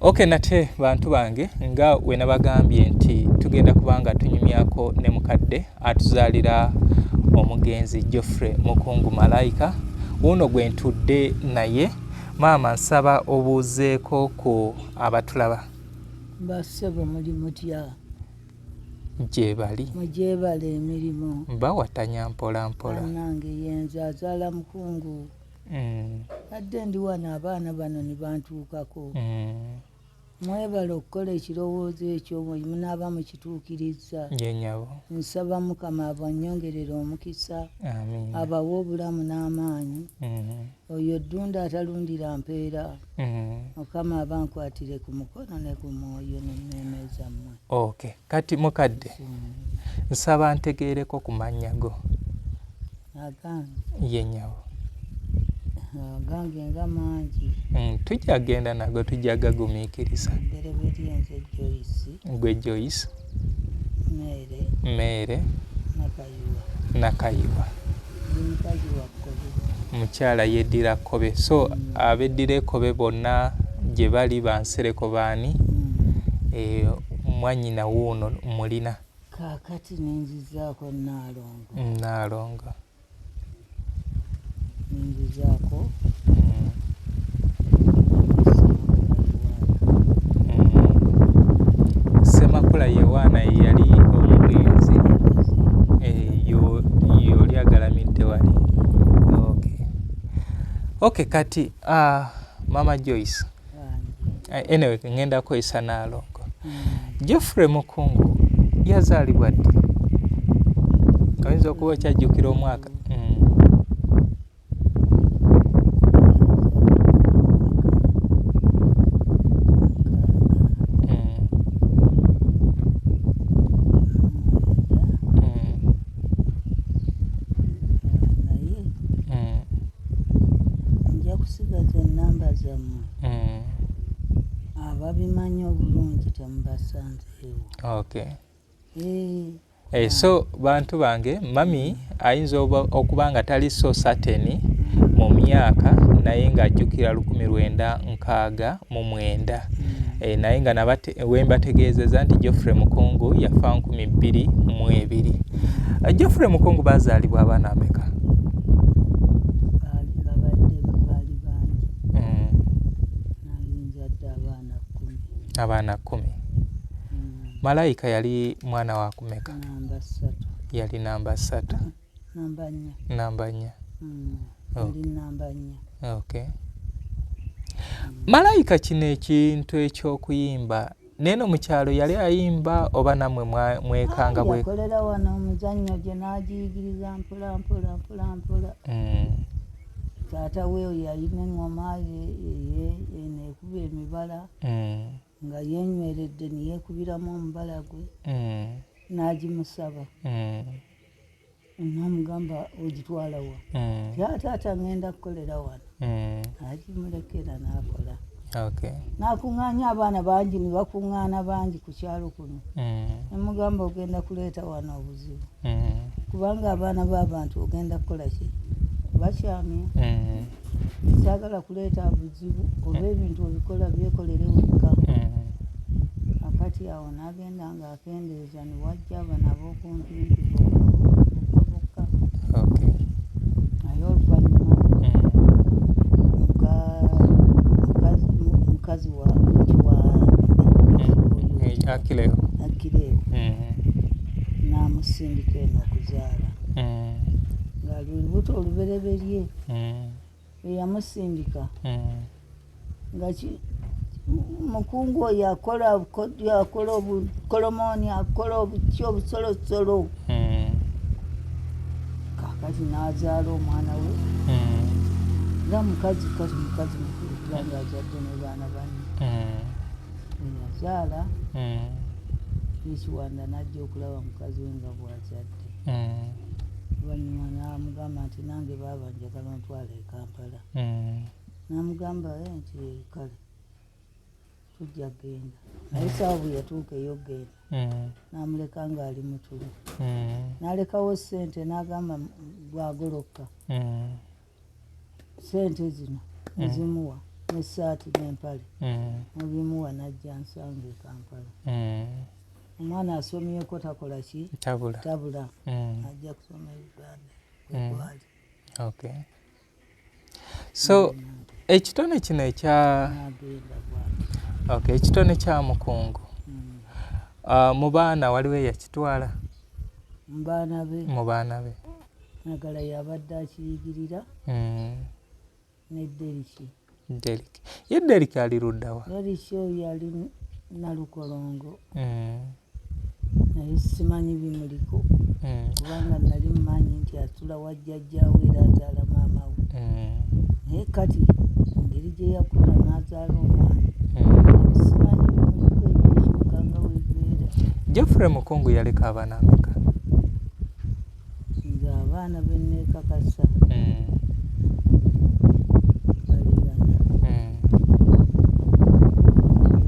Okay, nate bantu bange nga wena bagambye nti tugenda kubanga tunyumyako ne mukadde atuzalira omugenzi Geoffrey Mukungu Malaika. Uno gwe ntudde naye maama nsaba obuuzeeko ku abatulaba. Bassebo muli mutya? Gyebali. Mugyebale emirimu. Bawatanya mpola mpola. Nange yenza azaala Mukungu. Adde ndi wano abaana bano ne bantuukako. Mwebale okukola ekirowoozo ekyo munaaba mukituukirizza. Yenyabo. Nsaba Mukama abanyongerera omukisa. Amin. Abawa obulamu n'amaanyi. Oyo ddunda atalundira mpeera. Mukama abankwatire ku mukono ne ku mwoyo n'emmeeme zammwe. Okay. Kati mukadde. Nsaba ntegeereko ku mannya go. Agange. Yenyabo. Agange nga mangi. Tujja genda nago tujja gagumiikiriza. Bereberye nze Joyce. Gwe Joyce. Mere. Nakayiwa. Mukyala yeddira Kkobe. So abeddira Kkobe bonna gye bali bansereko baani mwannyina wuuno mulina. Kaakati ninzizaako Nnaalongo. Nnaalongo. Ninzizaako Semakula Yewaana yali omugenzi yoli agalamidde wali. Okay, kati Mama Joyce. Anyway, ngenda kwesa Nnaalongo. Geoffrey Mukungu yazaalibwa ddi? Oyinza okuba okyajjukira omwaka? Nja kusigaza ennamba zammwe. Ababimanyi obulungi temubasanzeewo. Okay. So bantu bange mami ayinza okuba nga tali so certain mu myaka naye ng'ajjukira 1969 naye nga wembategeezeza nti Geoffrey Mukungu yafa 2002. Geoffrey Mukungu bazaalibwa abaana ameka? Abaana 10. Malaika yali mwana wa kumeka? Namba 3. Yali namba 3. Namba 4. Namba 4. Yali namba 4. Okay. Malaika kino ekintu eky'okuyimba neno mu kyalo yali ayimba oba nammwe mwekanga bwe? Yakolera wano omuzannyo gye n'agiyigiriza mpola mpola mpola mpola. Taata we yalina eŋŋoma neekuba emibala nga yenyweredde neyeekubiramu omubala gwe n'agimusaba. N'amugamba ogitwala wa? Taata ngenda kukolera wano. Agimulekera n'akola. N'akuŋŋaanya abaana bangi ne bakuŋŋaana bangi ku kyalo kuno. Nemugamba ogenda kuleeta wano obuzibu kubanga abaana b'abantu ogenda kukola ki? Bakyamya. Saagala kuleeta buzibu oba ebintu obikola byekolere wekka. Akati awo n'agenda ng'akendeeza ne wajja abana ab'okumpimpi bokka. Naye oluvannyuma mukazi wa Akileyo n'amusindika eno okuzaala nga lubuto olubereberye eyamusindika nga Mukungu oyo akola obukolomooni akola obuki obusolosolo. Kaakati n'azaala omwana we nga mukazi mukulu kubanga azadde ne baana banne. Eyazaala Ekiwanda n'ajja okulaba mukazi we nga bw'azadde. Oluvannyuma n'amugamba nti nange baaba njagala ontwala e Kampala. N'amugamba nti kale tujja genda. Naye saawa bwe yatuuka ey'okgenda n'amuleka ng'ali mutulu. N'alekawo ssente n'agamba bw'agolokka ssente zino ezimuwa n'essaati n'empale mubimuwa najja nsanga e Kampala. Omwana asomyeko takola ki tabula ajja kusoma Uganda kwegwali. Okay. So ekitone kino ekitone kya mukungu mu baana waliwo eyakitwala? Mu baana be Nagala yabadde akiyigirira ne Deriki. Ye Deriki ali ludda wa? Deriki oyo yali Nalukolongo. Naye simanyi bimuliko kubanga nali mmanyi nti atula wa jjajjaawe era azaala maama we. Naye kati engeri gye yakula n'azaala omwana simanyi bimuliko ebyesooka nga webibeera. Geoffrey Mukungu yaleka abaana ameka? Nze abaana be nneekakasa bali bana.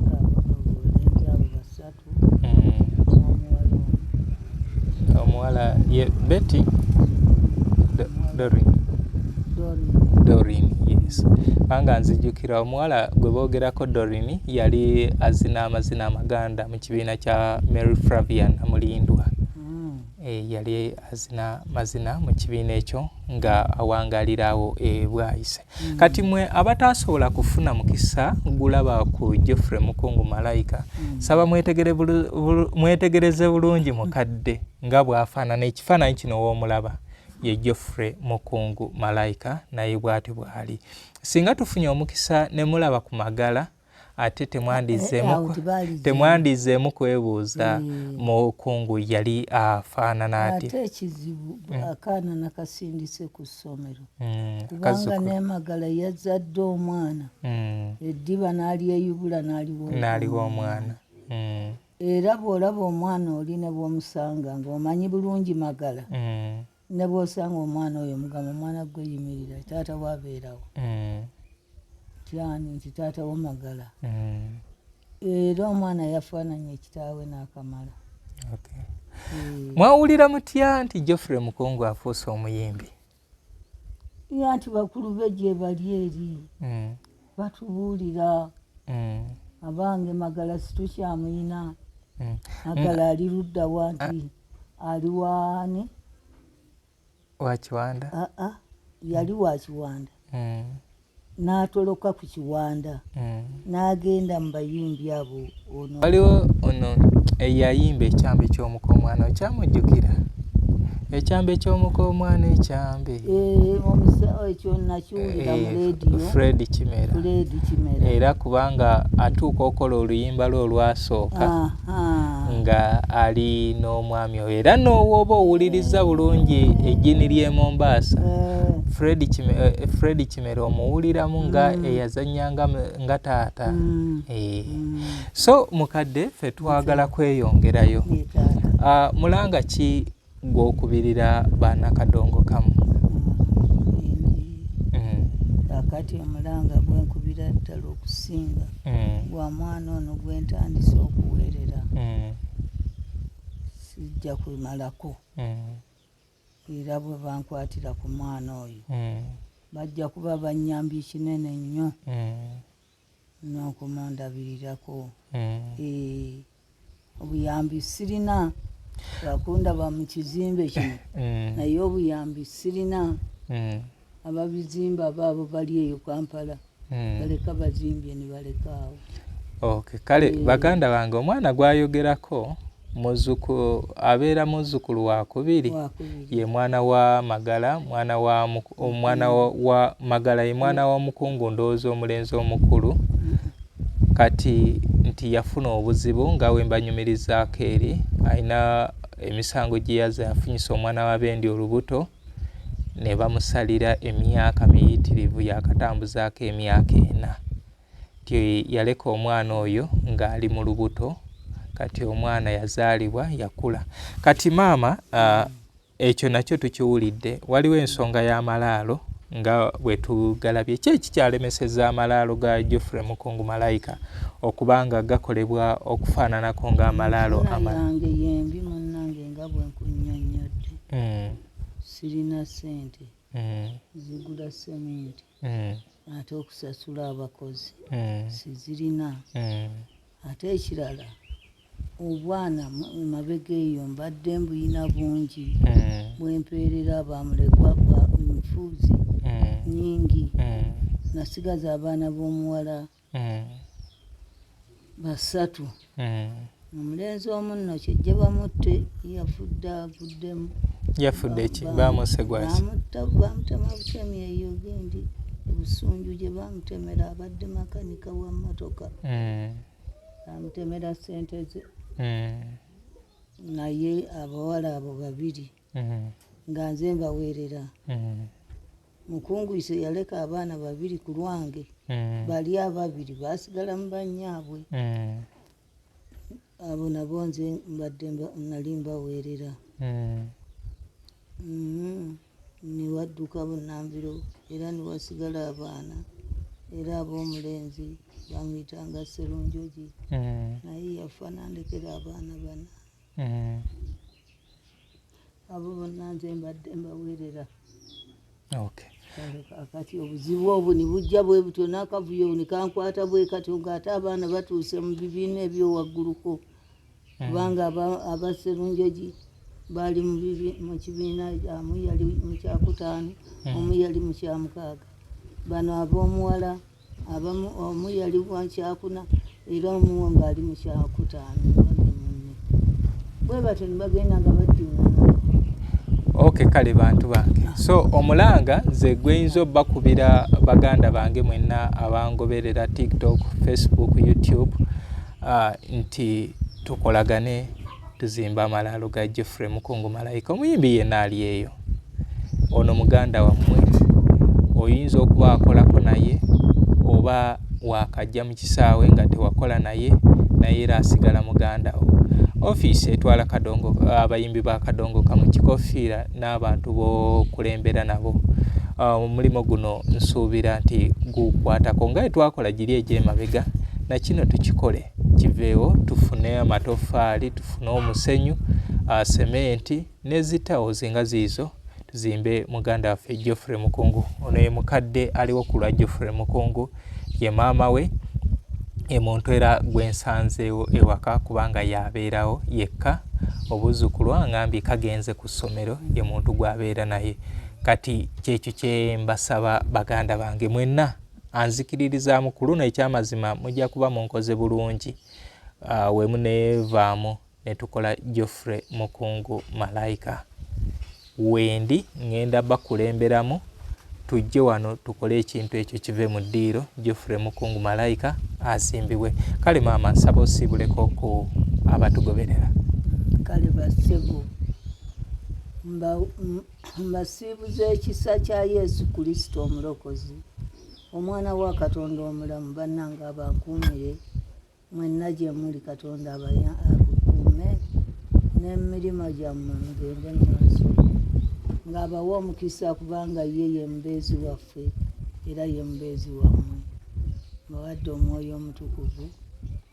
Abalenzi abo basatu n'omuwala omu. Omuwala ye Betty Doreen, yes. Banga nzijukira omuwala gwe boogerako Doreen yali azina amazina amaganda mu kibiina kya Mary Flavian Mulindwa. Yali azina mazina mu kibiina ekyo nga awangalirawo Bwaise. Kati mwe abatasobola kufuna mukisa gulaba ku Geoffrey Mukungu Malayika saba mwetegereze bulungi mukadde nga bw'afaanana. Ekifaananyi kino w'omulaba ye Geoffrey Mukungu Malayika naye bw'ati bw'ali. Singa tufunye omukisa ne mulaba ku magala ate temwandizeemu kwebuuza Mukungu yali afaanana ati. Ate ekizibu akaana nakasindise ku ssomero kubanga n'emagala yazadde omwana eddiba n'alyeyubula n'aliwa omwana. Era bw'olaba omwana oli ne bw'omusanga ng'omanyi bulungi magala ne bw'osanga omwana oyo mugamba omwana gwe yimirira taata bw'abeerawo tyani nti taata wo magala. Era omwana yafaananya ekitaawe n'akamala. Mwawulira mutya nti Geoffrey Mukungu afuuse omuyimbi? Nti bakulu be gye bali eri batubuulira abange magala situkyamuyina. Magala ali ludda wa nti ali waani wa Kiwanda? Yali wa Kiwanda n'atoloka ku Kiwanda n'agenda mu bayimbi abo. Waliwo ono eyayimba ekyambe ky'omuka omwana okyamujjukira? Ekyambe ky'omuka omwana ekyambe ekyo nakiwulira mu leediyo Fred Kimera. Era kubanga atuuka okola oluyimba lwe olwasooka nga ali n'omwami oyo era n'owoba owuliriza bulungi ejjini ly'e Mombasa Fred Kimera omuwuliramu nga eyazannyanga nga taata. So mukadde ffe twagala kweyongerayo. Mulanga ki gw'okubirira Bannakadongo kamu? Kakati omulanga gwenkubira ddala okusinga gwa mwana ono gwentandise okuweerera sijja kumalako. Era bwe bankwatira ku mwana oyo bajja kuba bannyambye kinene nnyo n'okumundabirirako. Obuyambi sirina bakundaba mu kizimbe kino naye obuyambi sirina. Ababizimba baabo bali eyo Kampala baleka bazimbye ne balekaawo. Kale baganda bange omwana gwayogerako abeera muzzukulu wa kubiri ye mwana wa Magala. Omwana wa Magala ye mwana wa Mukungu ndowooza omulenzi omukulu. Kati nti yafuna obuzibu nga we mbanyumirizaako eri alina emisango gye yaza yafunyisa omwana wa Bendi olubuto ne bamusalira emyaka miyitirivu yakatambuzaako emyaka 4. Ti yaleka omwana oyo ng'ali mu lubuto. Kati omwana yazaalibwa yakula. Kati maama ekyo nakyo tukiwulidde. Waliwo ensonga y'amalaalo nga bwe tugalabye. Ki ekikyalemeseza amalaalo ga Geoffrey Mukungu Malayika okubanga gakolebwa okufaananako ng'amalaalo yange yembi munnange nga bwe nkunnyonnyodde. Sirina ssente zigula sementi ate okusasula abakozi sizirina. Ate ekirala obwana mabega eyo mbadde mbuyina bungi bwempeerera abamulekwa nfuuzi nyingi. Nasigaza abaana b'omuwala 3. Omulenzi omu nno kyejje bamutte yafudde avuddemu. Yafudde ki? Baamuse gwaki? Bamutema butemi eyo gendi Busunju gye bamutemera abadde makanika wa mmotoka. Bamutemera ssente ze. Naye abawala abo 2 nga nze mbaweerera. Mukunguyise yaleka abaana 2 ku lwange. Bali 2 baasigala mu bannyaabwe. Abo nabo nze mbadde nali mbaweerera. Ne wadduka bunnambiro era ne wasigala abaana era ab'omulenzi bamuyitanga Sserunjogi naye yafa nandekera abaana 4. Abo bonna nze mbadde mbaweerera. Akati obuzibu obwo ne bujja bwe butyo n'akavuyo ne kankwata bwe katyo ng'ate abaana batuuse mu bibiina ebyowagguluko kubanga aba Sserunjogi baali mu kibiina, omu yali mu kyakutaano, omu yali mu kyamukaaga. Bano ab'omuwala omu yali mu kyakuna era omu ng'ali mu kyakutaano. Bwe batyo ne bagenda nga baddiŋŋana. Kale bantu bange, so omulanga nze gweyinza obbakubira baganda bange mwenna abangoberera TikTok, Facebook, YouTube nti tukolagane tuzimba amalaalo ga Geoffrey Mukungu Malayika. Omuyimbi yenna ali eyo. Ono muganda wammwe oyinza okuba akolako naye oba wakajja mu kisaawe nga tewakola naye era asigala muganda wo. Ofiisi etwala Kadongo, abayimbi ba Kadongo kamu kikofiira n'abantu b'okulembera nabo. Omulimu guno nsuubira nti gukwatako nga etwakola giri egy'emabega na kino tukikole kiveewo tufune amatoffaali, tufune omusenyu, sementi n'ezitawo zinga ziizo tuzimbe muganda waffe Geoffrey Mukungu. Ono ye mukadde aliwo ku lwa Geoffrey Mukungu, ye maama we, ye muntu era gwensanzeewo ewaka kubanga yabeerawo yekka. Obuzzukulu angambye kagenze ku ssomero, ye muntu gw'abeera naye. Kati kyekyo kye mbasaba baganda bange mwenna anzikiririza mu kuluna ekyamazima mujja kuba munkoze bulungi. Wemu neevaamu ne tukola Geoffrey Mukungu Malayika. Wendi ngenda bakulemberamu tujje wano tukole ekintu ekyo kive mu ddiiro Geoffrey Mukungu Malayika asimbibwe. Kale maama nsaba osiibuleko ku abatugoberera. Kale bassebo mbasiibuza ekisa kya Yesu Kristo omulokozi, omwana wa Katonda omulamu. Bannange abankuumire mwenna gye muli, Katonda abakuume n'emirimo gyammwe mugende mu maaso ng'abawa omukisa kubanga ye mubeezi waffe era ye mubeezi wammwe. Mbawadde Omwoyo Omutukuvu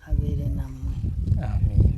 abeere nammwe. Amen.